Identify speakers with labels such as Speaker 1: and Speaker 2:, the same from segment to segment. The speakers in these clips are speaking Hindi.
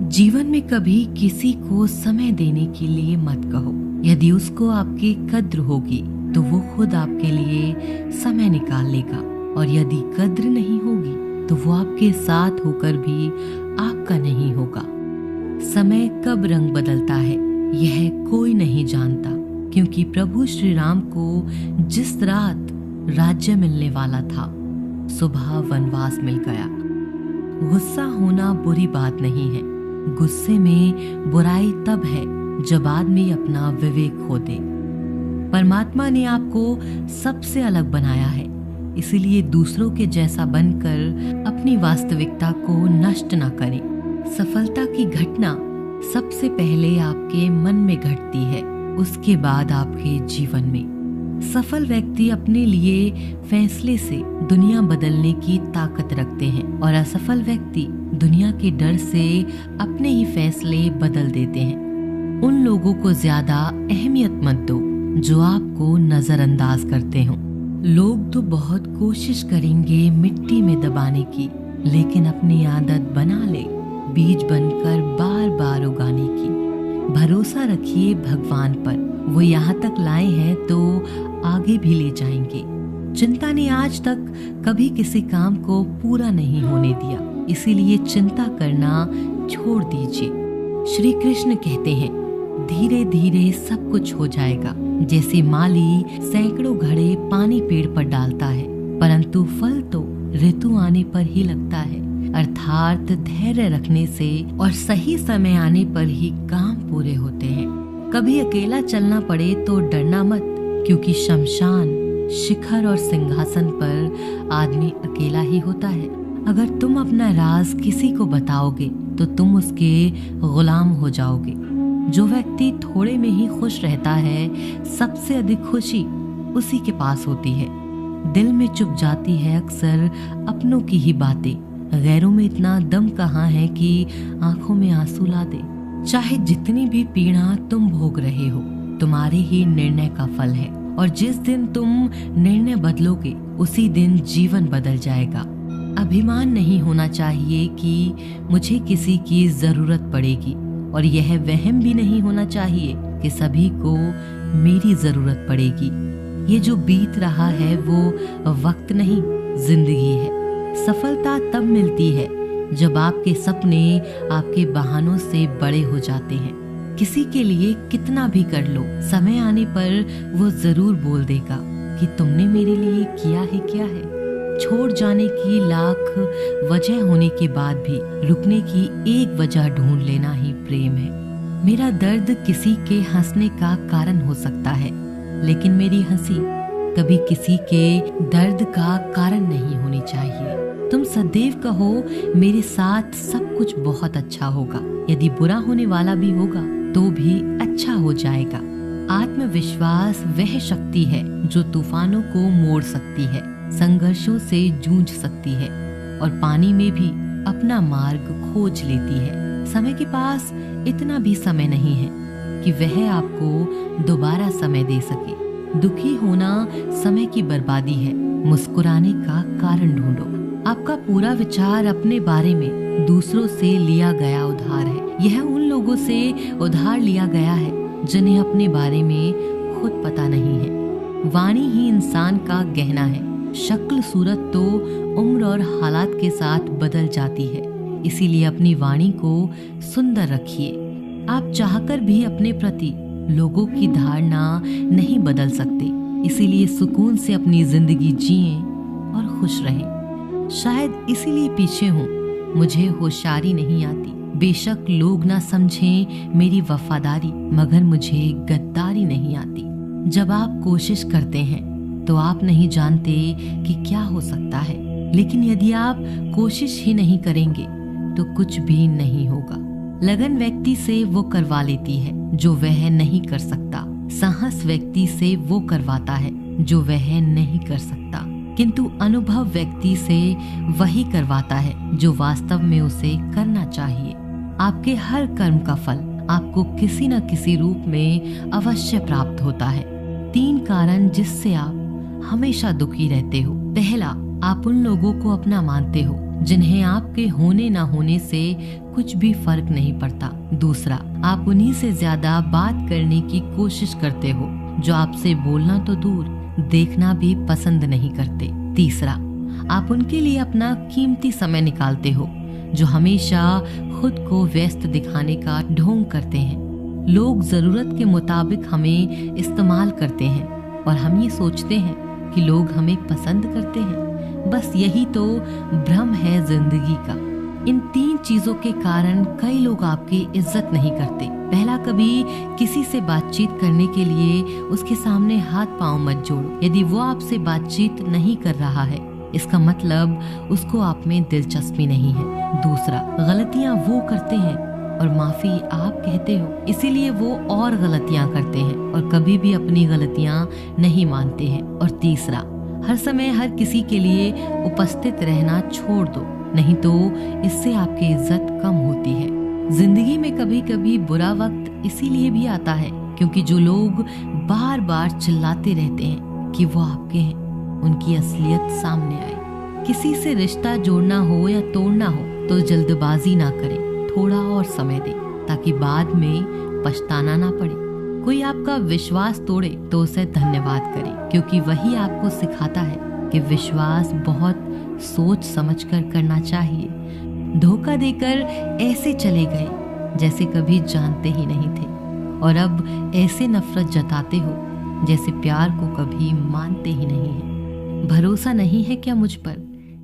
Speaker 1: जीवन में कभी किसी को समय देने के लिए मत कहो। यदि उसको आपकी कद्र होगी तो वो खुद आपके लिए समय निकाल लेगा, और यदि कद्र नहीं होगी तो वो आपके साथ होकर भी आपका नहीं होगा। समय कब रंग बदलता है यह कोई नहीं जानता, क्योंकि प्रभु श्री राम को जिस रात राज्य मिलने वाला था, सुबह वनवास मिल गया। गुस्सा होना बुरी बात नहीं है, गुस्से में बुराई तब है जब आदमी अपना विवेक खो दे। परमात्मा ने आपको सबसे अलग बनाया है, इसीलिए दूसरों के जैसा बनकर अपनी वास्तविकता को नष्ट ना करें। सफलता की घटना सबसे पहले आपके मन में घटती है, उसके बाद आपके जीवन में। सफल व्यक्ति अपने लिए फैसले से दुनिया बदलने की ताकत रखते हैं, और असफल व्यक्ति दुनिया के डर से अपने ही फैसले बदल देते हैं। उन लोगों को ज्यादा अहमियत मत दो जो आपको नजरअंदाज करते हो। लोग तो बहुत कोशिश करेंगे मिट्टी में दबाने की, लेकिन अपनी आदत बना ले बीज बनकर बार बार उगाने की। भरोसा रखिए भगवान पर, वो यहाँ तक लाए हैं तो आगे भी ले जाएंगे। चिंता ने आज तक कभी किसी काम को पूरा नहीं होने दिया, इसीलिए चिंता करना छोड़ दीजिए। श्री कृष्ण कहते हैं, धीरे धीरे सब कुछ हो जाएगा। जैसे माली सैकड़ों घड़े पानी पेड़ पर डालता है, परंतु फल तो ऋतु आने पर ही लगता है। अर्थात धैर्य रखने से और सही समय आने पर ही काम पूरे होते हैं। कभी अकेला चलना पड़े तो डरना मत, क्योंकि शमशान, शिखर और सिंहासन पर आदमी अकेला ही होता है। अगर तुम अपना राज किसी को बताओगे तो तुम उसके गुलाम हो जाओगे। जो व्यक्ति थोड़े में ही खुश रहता है, सबसे अधिक खुशी उसी के पास होती है। दिल में चुप जाती है अक्सर अपनों की ही बातें, गैरों में इतना दम कहाँ है कि आंखों में आंसू ला दे। चाहे जितनी भी पीड़ा तुम भोग रहे हो, तुम्हारे ही निर्णय का फल है, और जिस दिन तुम निर्णय बदलोगे उसी दिन जीवन बदल जाएगा। अभिमान नहीं होना चाहिए कि मुझे किसी की जरूरत पड़ेगी, और यह वहम भी नहीं होना चाहिए कि सभी को मेरी जरूरत पड़ेगी। ये जो बीत रहा है वो वक्त नहीं, जिंदगी है। सफलता तब मिलती है जब आपके सपने आपके बहानों से बड़े हो जाते हैं। किसी के लिए कितना भी कर लो, समय आने पर वो जरूर बोल देगा कि तुमने मेरे लिए किया है क्या है। छोड़ जाने की लाख वजह होने के बाद भी रुकने की एक वजह ढूंढ लेना ही प्रेम है। मेरा दर्द किसी के हंसने का कारण हो सकता है, लेकिन मेरी हंसी कभी किसी के दर्द का कारण नहीं होनी चाहिए। तुम सदैव कहो, मेरे साथ सब कुछ बहुत अच्छा होगा। यदि बुरा होने वाला भी होगा तो भी अच्छा हो जाएगा। आत्मविश्वास वह शक्ति है जो तूफानों को मोड़ सकती है, संघर्षों से जूझ सकती है, और पानी में भी अपना मार्ग खोज लेती है। समय के पास इतना भी समय नहीं है कि वह आपको दोबारा समय दे सके। दुखी होना समय की बर्बादी है, मुस्कुराने का कारण ढूंढो। आपका पूरा विचार अपने बारे में दूसरों से लिया गया उधार है। यह उन लोगों से उधार लिया गया है जिन्हें अपने बारे में खुद पता नहीं है। वाणी ही इंसान का गहना है। शक्ल सूरत तो उम्र और हालात के साथ बदल जाती है, इसीलिए अपनी वाणी को सुंदर रखिए। आप चाहकर भी अपने प्रति लोगों की धारणा नहीं बदल सकते, इसीलिए सुकून से अपनी जिंदगी जिएं और खुश रहें। शायद इसीलिए पीछे हूँ, मुझे होशियारी नहीं आती। बेशक लोग ना समझें मेरी वफादारी, मगर मुझे गद्दारी नहीं आती। जब आप कोशिश करते हैं तो आप नहीं जानते कि क्या हो सकता है, लेकिन यदि आप कोशिश ही नहीं करेंगे तो कुछ भी नहीं होगा। लगन व्यक्ति से वो करवा लेती है जो वह नहीं कर सकता। साहस व्यक्ति से वो करवाता है जो वह नहीं कर सकता, किंतु अनुभव व्यक्ति से वही करवाता है जो वास्तव में उसे करना चाहिए। आपके हर कर्म का फल आपको किसी न किसी रूप में अवश्य प्राप्त होता है। 3 कारण जिससे आप हमेशा दुखी रहते हो। पहला, आप उन लोगों को अपना मानते हो जिन्हें आपके होने ना होने से कुछ भी फर्क नहीं पड़ता। दूसरा, आप उन्हीं से ज्यादा बात करने की कोशिश करते हो जो आपसे बोलना तो दूर देखना भी पसंद नहीं करते। तीसरा, आप उनके लिए अपना कीमती समय निकालते हो जो हमेशा खुद को व्यस्त दिखाने का ढोंग करते हैं। लोग जरूरत के मुताबिक हमें इस्तेमाल करते हैं और हम ये सोचते हैं कि लोग हमें पसंद करते हैं। बस यही तो भ्रम है जिंदगी का। इन 3 चीजों के कारण कई लोग आपकी इज्जत नहीं करते। पहला, कभी किसी से बातचीत करने के लिए उसके सामने हाथ पांव मत जोड़ो। यदि वो आपसे बातचीत नहीं कर रहा है, इसका मतलब उसको आप में दिलचस्पी नहीं है। दूसरा, गलतियां वो करते हैं और माफी आप कहते हो, इसीलिए वो और गलतियां करते हैं और कभी भी अपनी गलतियां नहीं मानते हैं। और तीसरा, हर समय हर किसी के लिए उपस्थित रहना छोड़ दो, नहीं तो इससे आपकी इज्जत कम होती है। जिंदगी में कभी कभी बुरा वक्त इसीलिए भी आता है क्योंकि जो लोग बार बार चिल्लाते रहते हैं कि वो आपके हैं, उनकी असलियत सामने आए। किसी से रिश्ता जोड़ना हो या तोड़ना हो तो जल्दबाजी ना करें, थोड़ा और समय दें ताकि बाद में पछताना ना पड़े। कोई आपका विश्वास तोड़े तो उसे धन्यवाद करें, क्योंकि वही आपको सिखाता है कि विश्वास बहुत सोच समझकर करना चाहिए। धोखा देकर ऐसे चले गए जैसे कभी जानते ही नहीं थे, और अब ऐसे नफरत जताते हो जैसे प्यार को कभी मानते ही नहीं है। भरोसा नहीं है क्या मुझ पर,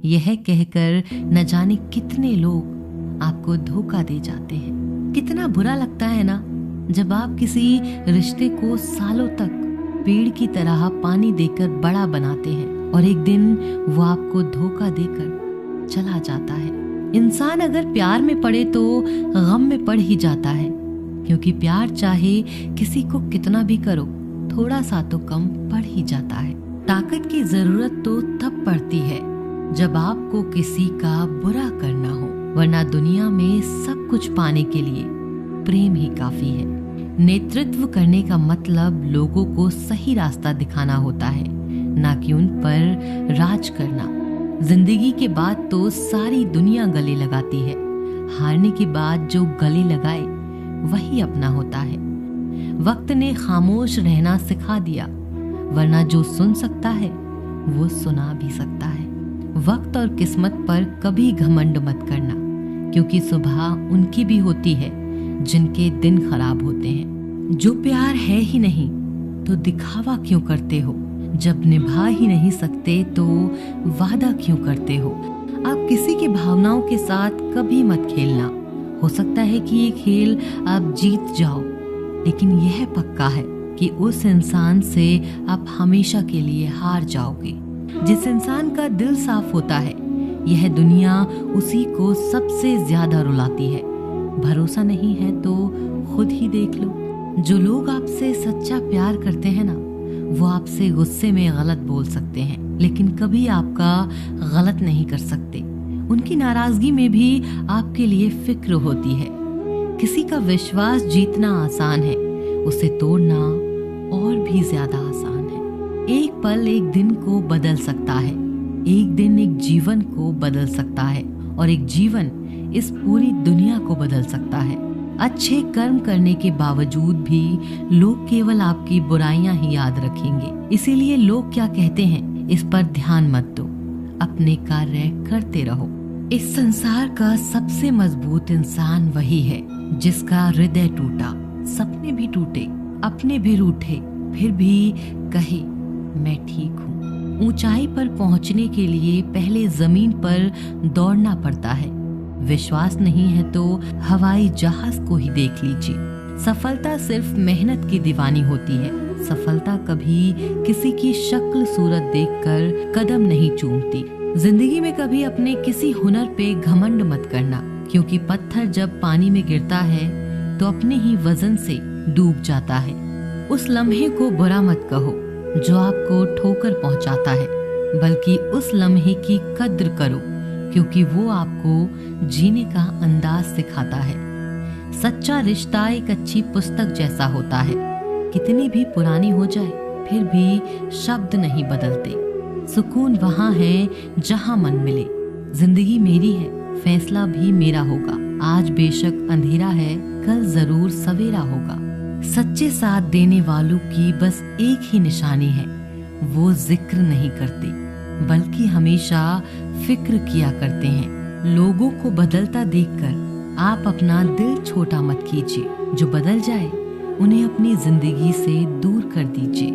Speaker 1: यह कहकर न जाने कितने लोग आपको धोखा दे जाते हैं। कितना बुरा लगता है ना जब आप किसी रिश्ते को सालों तक पेड़ की तरह पानी देकर बड़ा बनाते हैं और एक दिन वो आपको धोखा देकर चला जाता है। इंसान अगर प्यार में पड़े तो गम में पड़ ही जाता है, क्योंकि प्यार चाहे किसी को कितना भी करो, थोड़ा सा तो कम पड़ ही जाता है। ताकत की जरूरत तो तब पड़ती है जब आपको किसी का बुरा करना हो, वरना दुनिया में सब कुछ पाने के लिए प्रेम ही काफी है। नेतृत्व करने का मतलब लोगों को सही रास्ता दिखाना होता है, ना कि उन पर राज करना। जिंदगी के बाद तो सारी दुनिया गले लगाती है, हारने के बाद जो गले लगाए वही अपना होता है। वक्त ने खामोश रहना सिखा दिया, वरना जो सुन सकता है वो सुना भी सकता है। वक्त और किस्मत पर कभी घमंड मत करना, क्योंकि सुबह उनकी भी होती है जिनके दिन खराब होते हैं। जो प्यार है ही नहीं तो दिखावा क्यों करते हो, जब निभा ही नहीं सकते तो वादा क्यों करते हो। आप किसी की भावनाओं के साथ कभी मत खेलना। हो सकता है कि ये खेल आप जीत जाओ, लेकिन यह पक्का है कि उस इंसान से आप हमेशा के लिए हार जाओगे। जिस इंसान का दिल साफ होता है, यह दुनिया उसी को सबसे ज्यादा रुलाती है। भरोसा नहीं है तो खुद ही देख लो। जो लोग आपसे सच्चा प्यार करते हैं ना, वो आपसे गुस्से में गलत बोल सकते हैं, लेकिन कभी आपका गलत नहीं कर सकते। उनकी नाराजगी में भी आपके लिए फिक्र होती है। किसी का विश्वास जीतना आसान है, उसे तोड़ना और भी ज्यादा आसान है। एक पल एक दिन को बदल सकता है, एक दिन एक जीवन को बदल सकता है, और एक जीवन इस पूरी दुनिया को बदल सकता है। अच्छे कर्म करने के बावजूद भी लोग केवल आपकी बुराइयां ही याद रखेंगे। इसीलिए लोग क्या कहते हैं इस पर ध्यान मत दो, अपने कार्य करते रहो। इस संसार का सबसे मजबूत इंसान वही है जिसका हृदय टूटा, सपने भी टूटे, अपने भी रूठे, फिर भी कहे मैं ठीक हूँ। ऊंचाई पर पहुंचने के लिए पहले जमीन पर दौड़ना पड़ता है। विश्वास नहीं है तो हवाई जहाज को ही देख लीजिए। सफलता सिर्फ मेहनत की दीवानी होती है। सफलता कभी किसी की शक्ल सूरत देखकर कदम नहीं चूमती। जिंदगी में कभी अपने किसी हुनर पे घमंड मत करना, क्योंकि पत्थर जब पानी में गिरता है तो अपने ही वजन से डूब जाता है। उस लम्हे को बुरा मत कहो जो आपको ठोकर पहुंचाता है, बल्कि उस लम्हे की कद्र करो, क्योंकि वो आपको जीने का अंदाज सिखाता है। सच्चा रिश्ता एक अच्छी पुस्तक जैसा होता है, कितनी भी पुरानी हो जाए फिर भी शब्द नहीं बदलते। सुकून वहाँ है जहाँ मन मिले, जिंदगी मेरी है, फैसला भी मेरा होगा। आज बेशक अंधेरा है, कल जरूर सवेरा होगा। सच्चे साथ देने वालों की बस एक ही निशानी है, वो जिक्र नहीं करते बल्कि हमेशा फिक्र किया करते हैं। लोगों को बदलता देखकर आप अपना दिल छोटा मत कीजिए। जो बदल जाए उन्हें अपनी जिंदगी से दूर कर दीजिए।